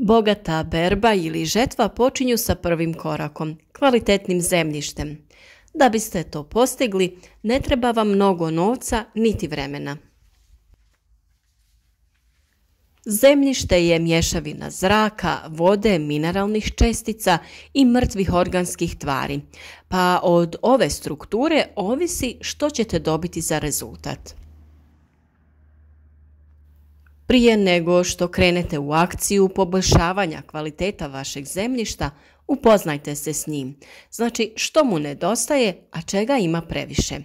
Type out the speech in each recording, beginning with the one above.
Bogata berba ili žetva počinju sa prvim korakom, kvalitetnim zemljištem. Da biste to postigli, ne treba vam mnogo novca niti vremena. Zemljište je mješavina zraka, vode, mineralnih čestica i mrtvih organskih tvari, pa od ove strukture ovisi što ćete dobiti za rezultat. Prije nego što krenete u akciju poboljšavanja kvaliteta vašeg zemljišta, upoznajte se s njim. Znači što mu nedostaje, a čega ima previše.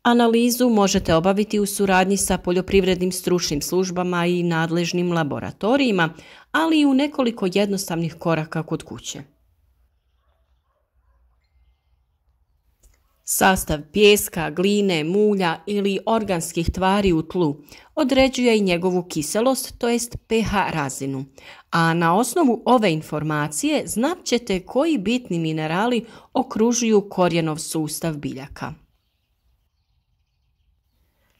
Analizu možete obaviti u suradnji sa poljoprivrednim stručnim službama i nadležnim laboratorijima, ali i u nekoliko jednostavnih koraka kod kuće. Sastav pijeska, gline, mulja ili organskih tvari u tlu određuje i njegovu kiselost, to jest pH razinu, a na osnovu ove informacije znat ćete koji bitni minerali okružuju korijenov sustav biljaka.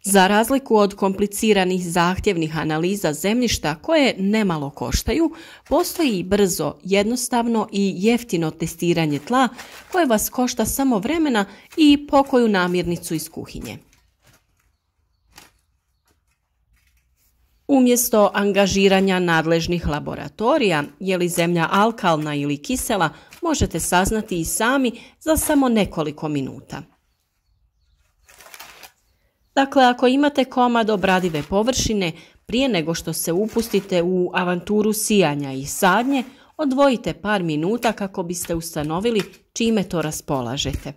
Za razliku od kompliciranih zahtjevnih analiza zemljišta koje nemalo koštaju, postoji i brzo, jednostavno i jeftino testiranje tla koje vas košta samo vremena i pokoju namirnicu iz kuhinje. Umjesto angažiranja nadležnih laboratorija, je li zemlja alkalna ili kisela, možete saznati i sami za samo nekoliko minuta. Dakle, ako imate komad obradive površine, prije nego što se upustite u avanturu sijanja i sadnje, odvojite par minuta kako biste ustanovili čime to raspolažete.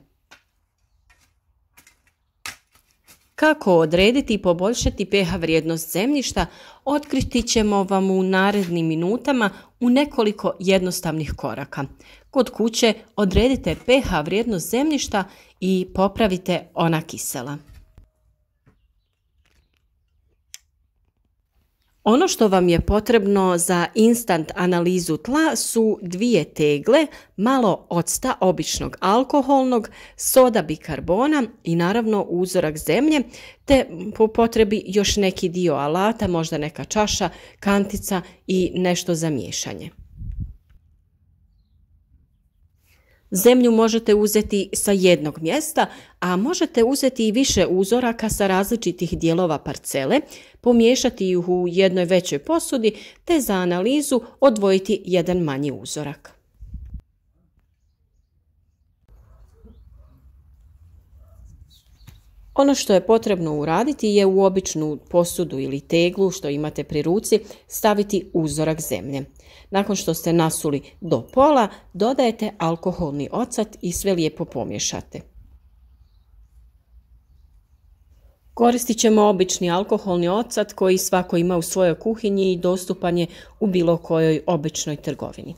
Kako odrediti i poboljšati pH vrijednost zemljišta, otkriti ćemo vam u narednim minutama u nekoliko jednostavnih koraka. Kod kuće odredite pH vrijednost zemljišta i popravite ona kisela. Ono što vam je potrebno za instant analizu tla su 2 tegle, malo octa običnog alkoholnog, soda bikarbona i naravno uzorak zemlje, te po potrebi još neki dio alata, možda neka čaša, kantica i nešto za miješanje. Zemlju možete uzeti sa jednog mjesta, a možete uzeti i više uzoraka sa različitih dijelova parcele, pomiješati ih u jednoj većoj posudi te za analizu odvojiti jedan manji uzorak. Ono što je potrebno uraditi je u običnu posudu ili teglu što imate pri ruci staviti uzorak zemlje. Nakon što ste nasuli do pola, dodajete alkoholni ocat i sve lijepo pomiješate. Koristit ćemo obični alkoholni ocat koji svako ima u svojoj kuhinji i dostupan je u bilo kojoj običnoj trgovini.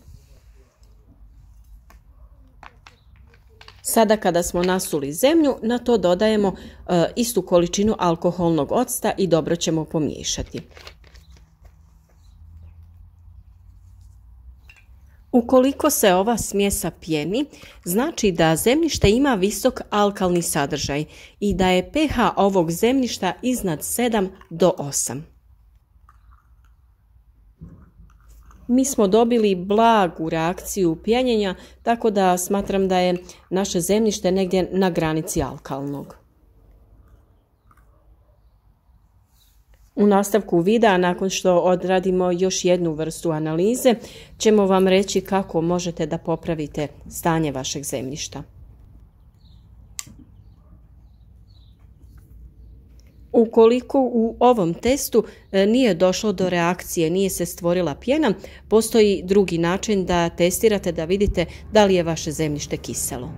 Sada kada smo nasuli zemlju, na to dodajemo istu količinu alkoholnog octa i dobro ćemo pomiješati. Ukoliko se ova smjesa pjeni, znači da zemljište ima visok alkalni sadržaj i da je pH ovog zemljišta iznad 7 do 8. Mi smo dobili blagu reakciju pjenjenja, tako da smatram da je naše zemljište negdje na granici alkalnog. U nastavku videa, nakon što odradimo još jednu vrstu analize, ćemo vam reći kako možete da popravite stanje vašeg zemljišta. Ukoliko u ovom testu nije došlo do reakcije, nije se stvorila pjena, postoji drugi način da testirate da vidite da li je vaše zemljište kiselo.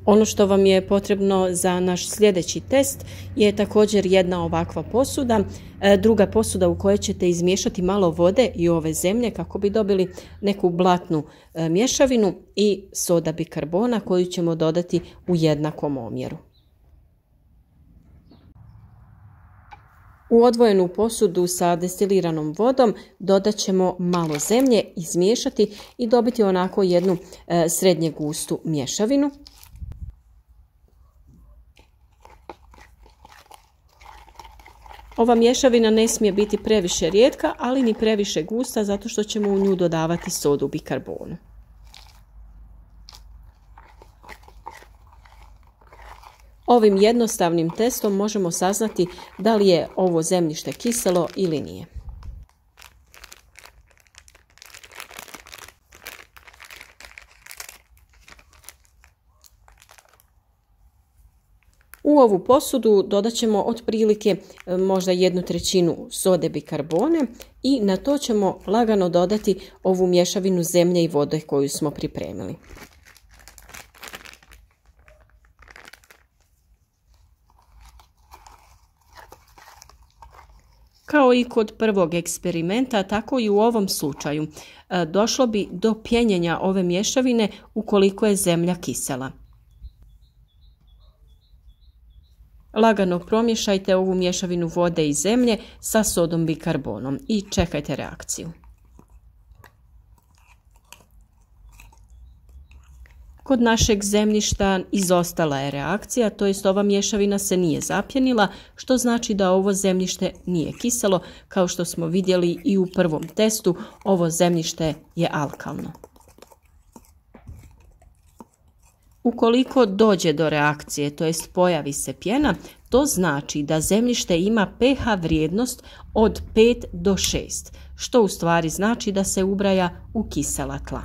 Ono što vam je potrebno za naš sljedeći test je također jedna ovakva posuda, druga posuda u kojoj ćete izmiješati malo vode i ove zemlje kako bi dobili neku blatnu mješavinu i soda bikarbona koju ćemo dodati u jednakom omjeru. U odvojenu posudu sa destiliranom vodom dodat ćemo malo zemlje, izmiješati i dobiti onako jednu srednje gustu mješavinu. Ova mješavina ne smije biti previše rijetka, ali ni previše gusta zato što ćemo u nju dodavati sodu bikarbonu. Ovim jednostavnim testom možemo saznati da li je ovo zemljište kiselo ili nije. U ovu posudu dodat ćemo otprilike možda 1/3 sode bikarbone i na to ćemo lagano dodati ovu mješavinu zemlje i vode koju smo pripremili. Kao i kod prvog eksperimenta, tako i u ovom slučaju došlo bi do pjenjenja ove mješavine ukoliko je zemlja kisela. Lagano promješajte ovu mješavinu vode i zemlje sa sodom bikarbonom i čekajte reakciju. Kod našeg zemljišta izostala je reakcija, to jest ova mješavina se nije zapjenila, što znači da ovo zemljište nije kiselo, kao što smo vidjeli i u prvom testu, ovo zemljište je alkalno. Ukoliko dođe do reakcije, to jest pojavi se pjena, to znači da zemljište ima pH vrijednost od 5 do 6, što u stvari znači da se ubraja u kisela tla.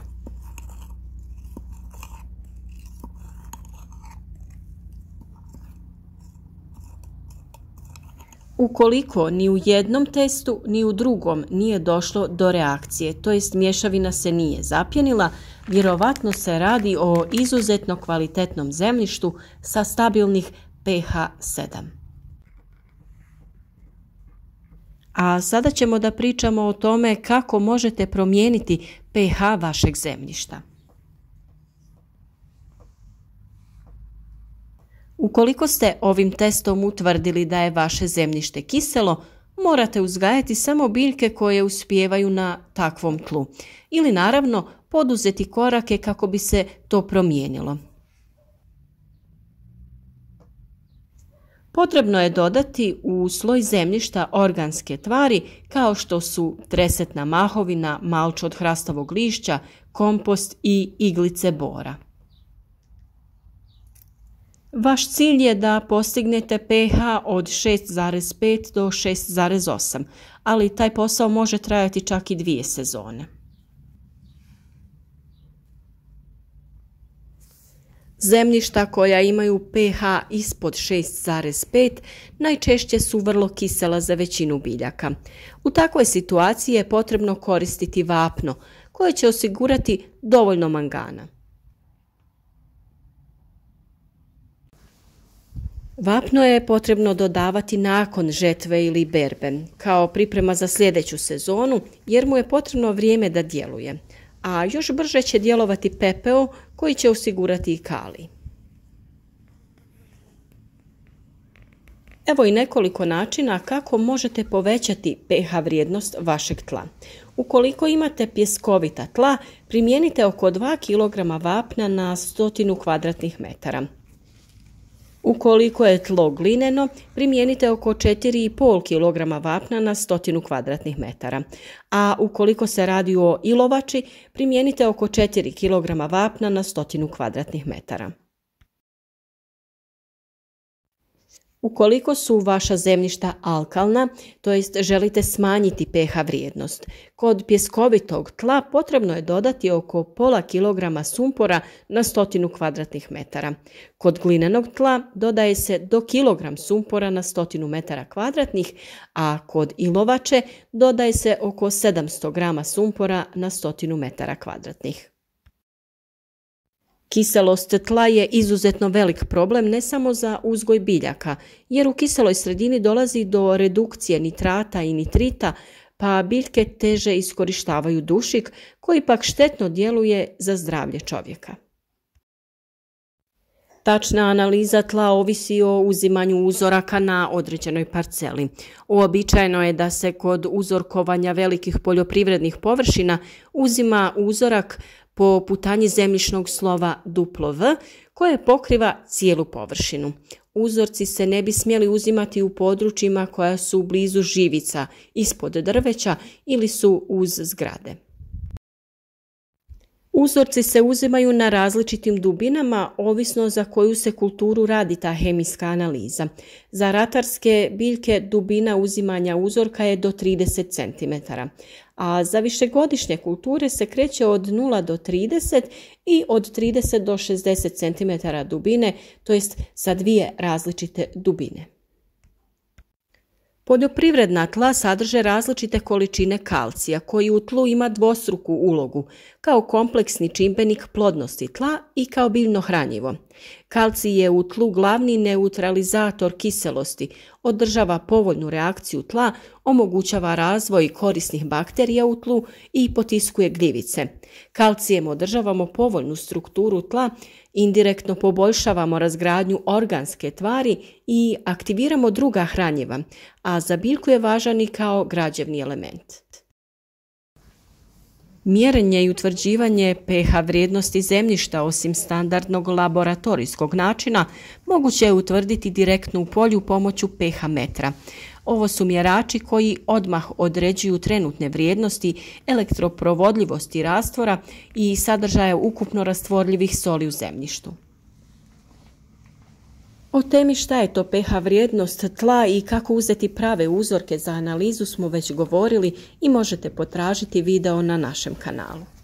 Ukoliko ni u jednom testu ni u drugom nije došlo do reakcije, to jest mješavina se nije zapjenila, vjerovatno se radi o izuzetno kvalitetnom zemljištu sa stabilnih pH 7. A sada ćemo da pričamo o tome kako možete promijeniti pH vašeg zemljišta. Ukoliko ste ovim testom utvrdili da je vaše zemljište kiselo, morate uzgajati samo biljke koje uspijevaju na takvom tlu ili naravno poduzeti korake kako bi se to promijenilo. Potrebno je dodati u sloj zemljišta organske tvari kao što su tresetna mahovina, malč od hrastovog lišća, kompost i iglice bora. Vaš cilj je da postignete pH od 6,5 do 6,8, ali taj posao može trajati čak i 2 sezone. Zemljišta koja imaju pH ispod 6,5 najčešće su vrlo kisela za većinu biljaka. U takvoj situaciji je potrebno koristiti vapno koje će osigurati dovoljno mangana. Vapno je potrebno dodavati nakon žetve ili berbe, kao priprema za sljedeću sezonu, jer mu je potrebno vrijeme da djeluje, a još brže će djelovati pepeo koji će osigurati i kalij. Evo i nekoliko načina kako možete povećati pH vrijednost vašeg tla. Ukoliko imate pjeskovita tla, primijenite oko 2 kg vapna na 100 kvadratnih metara. Ukoliko je tlo glineno, primijenite oko 4,5 kg vapna na 100 kvadratnih metara, a ukoliko se radi o ilovači, primijenite oko 4 kg vapna na 100 kvadratnih metara. Ukoliko su vaša zemljišta alkalna, to jest želite smanjiti pH vrijednost, kod pjeskovitog tla potrebno je dodati oko pola kilograma sumpora na 100 kvadratnih metara. Kod glinenog tla dodaje se do kilogram sumpora na 100 metara kvadratnih, a kod ilovače dodaje se oko 700 grama sumpora na 100 metara kvadratnih. Kiselost tla je izuzetno velik problem ne samo za uzgoj biljaka, jer u kiseloj sredini dolazi do redukcije nitrata i nitrita, pa biljke teže iskorištavaju dušik koji pak štetno djeluje za zdravlje čovjeka. Tačna analiza tla ovisi o uzimanju uzoraka na određenoj parceli. Uobičajeno je da se kod uzorkovanja velikih poljoprivrednih površina uzima uzorak po putanji zemljišnog slova duplo V koje pokriva cijelu površinu. Uzorci se ne bi smjeli uzimati u područjima koja su blizu živica, ispod drveća ili su uz zgrade. Uzorci se uzimaju na različitim dubinama, ovisno za koju se kulturu radi ta hemijska analiza. Za ratarske biljke dubina uzimanja uzorka je do 30 cm, a za višegodišnje kulture se kreće od 0 do 30 i od 30 do 60 cm dubine, to jest sa dvije različite dubine. Poljoprivredna tla sadrže različite količine kalcija koji u tlu ima dvostruku ulogu, kao kompleksni čimbenik plodnosti tla i kao biljno hranjivo. Kalcij je u tlu glavni neutralizator kiselosti, održava povoljnu reakciju tla, omogućava razvoj korisnih bakterija u tlu i potiskuje gljivice. Kalcijem održavamo povoljnu strukturu tla, indirektno poboljšavamo razgradnju organske tvari i aktiviramo druga hranjiva, a za biljku je važan i kao građevni element. Mjerenje i utvrđivanje pH vrijednosti zemljišta osim standardnog laboratorijskog načina moguće je utvrditi direktno u polju pomoću pH metra. Ovo su mjerači koji odmah određuju trenutne vrijednosti elektroprovodljivosti rastvora i sadržaja ukupno rastvorljivih soli u zemljištu. O temi šta je to pH vrijednost tla i kako uzeti prave uzorke za analizu smo već govorili i možete potražiti video na našem kanalu.